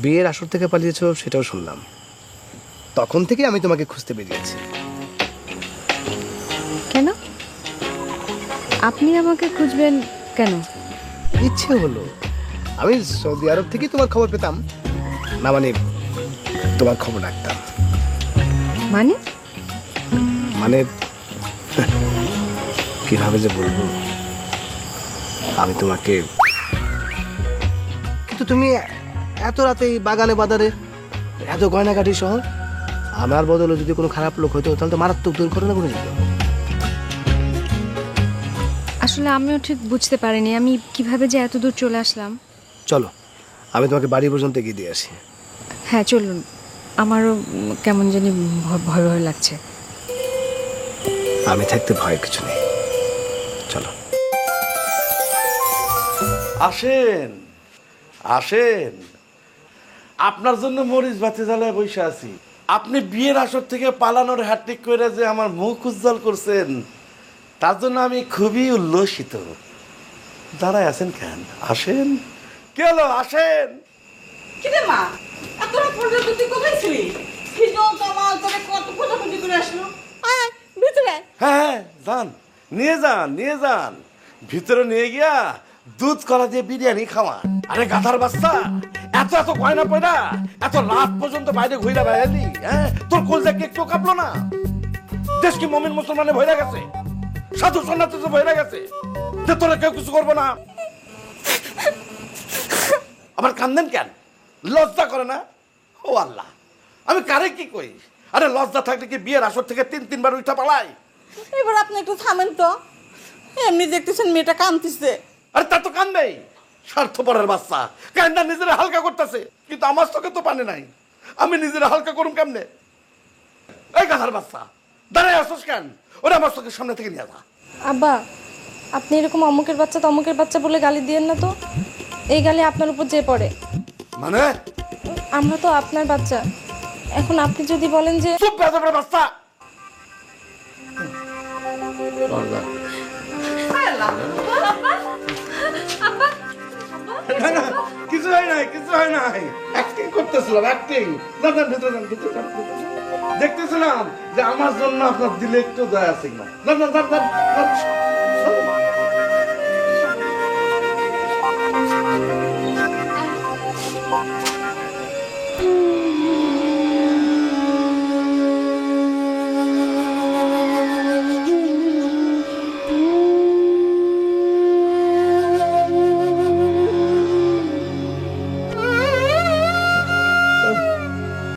বিয়ের আসর থেকে পালিয়েছো সেটাও শুনলাম। তখন থেকে আমি তোমাকে খুঁজতে বেরিয়েছি। কেন আপনি আমাকে খুঁজবেন কেন? ইচ্ছে হলো। আমি সৌদি আরব থেকে তোমার খবর পেতাম, না মানে তোমার খবর রাখতাম। মানে মানে কিভাবে যে বলবো, আমি তোমাকে, কিন্তু তুমি এত রাতে এই বাগানে বাজারে এত গয়নাগাটি সহ, আমার বদলে যদি কোনো খারাপ লোক হতো তাহলে তো মারাত্মক দুর্ঘটনা ঘটে যেত। আসলে আমিও ঠিক বুঝতে পারিনি আমি কিভাবে যে এত দূর চলে আসলাম। চলো আমি তোমাকে বাড়ি পর্যন্ত এগিয়ে দিয়ে আসি। হ্যাঁ চলুন, আমারও কেমন জানি ভয় ভয় লাগছে। আমি থাকতে ভয় কিছু নেই, চলো। আসেন আসেন, আপনার জন্য মরিচ বাতি জ্বালায় বসে আছি। আপনি বিয়ের আসর থেকে পালানোর হ্যাট্রিক করে যে আমার মুখ উজ্জ্বল করছেন, তার জন্য আমি খুবই উল্লসিত। দাঁড়ায় আছেন কেন? আসেন। কে হলো? আসেন। কিরে মা, এত রাত পর্যন্ত তুই কোথায় ছিলি? ফিজল কামাল তোরে কত খোঁজাখুঁজি করে আসলো। আয় ভিতরে আয়। হ্যাঁ যান, নিয়ে যান নিয়ে যান, ভিতরে নিয়ে গিয়া দুধ কলা দিয়ে বিরিয়ানি খাওয়া। আরে গাধার বাচ্চা, এত এত গয়না পয়না এত রাত পর্যন্ত বাইরে ঘুরে বেড়ালি, হ্যাঁ? তোর কলজা কি একটু কাঁপলো না? দেশ কি মমিন মুসলমানে ভরে গেছে, সাধু সন্ন্যাসী তো ভরে গেছে যে তোরা কেউ কিছু করবো না? আবার কান্দেন কেন? লজ্জা করে না? ও আল্লাহ, আমি কারে কি কই? আরে লজ্জা থাকলে কি বিয়ের আসর থেকে তিনবার উঠা পালাই? এবার আপনি একটু থামেন তো, এমনি দেখতেছেন মেয়েটা কাঁদতেছে। আরে তা তো কান্দেই, স্বার্থপরের বাচ্চা, কান্দা নিজেরা হালকা করতেছে, কিন্তু আমার চোখে তো পানি নাই, আমি নিজেরা হালকা করুম কেমনে? এই গাধার বাচ্চা, দাঁড়ায় আসোস কেন? ওরা আমার চোখের সামনে থেকে নিয়ে যা। আব্বা, আপনি এরকম অমুকের বাচ্চা তমুকের বাচ্চা বলে গালি দিয়েন না তো। এই গালি আপনার উপর যে পড়ে। মানে আমরা তো আপনার বাচ্চা, এখন আপনি যদি বলেন যে চুপ বেদবের বাচ্চা। না, না, কিছু হয় নাই, কিছু হয় নাই, অ্যাক্টিং করতেছিলাম, অ্যাক্টিং। না না, ভিতরে যান, ভিতরে যান, ভিতরে যান। দেখতেছিলাম যে আমার জন্য আপনার দিলে একটু দয়া আছে কিনা। না না না না, না।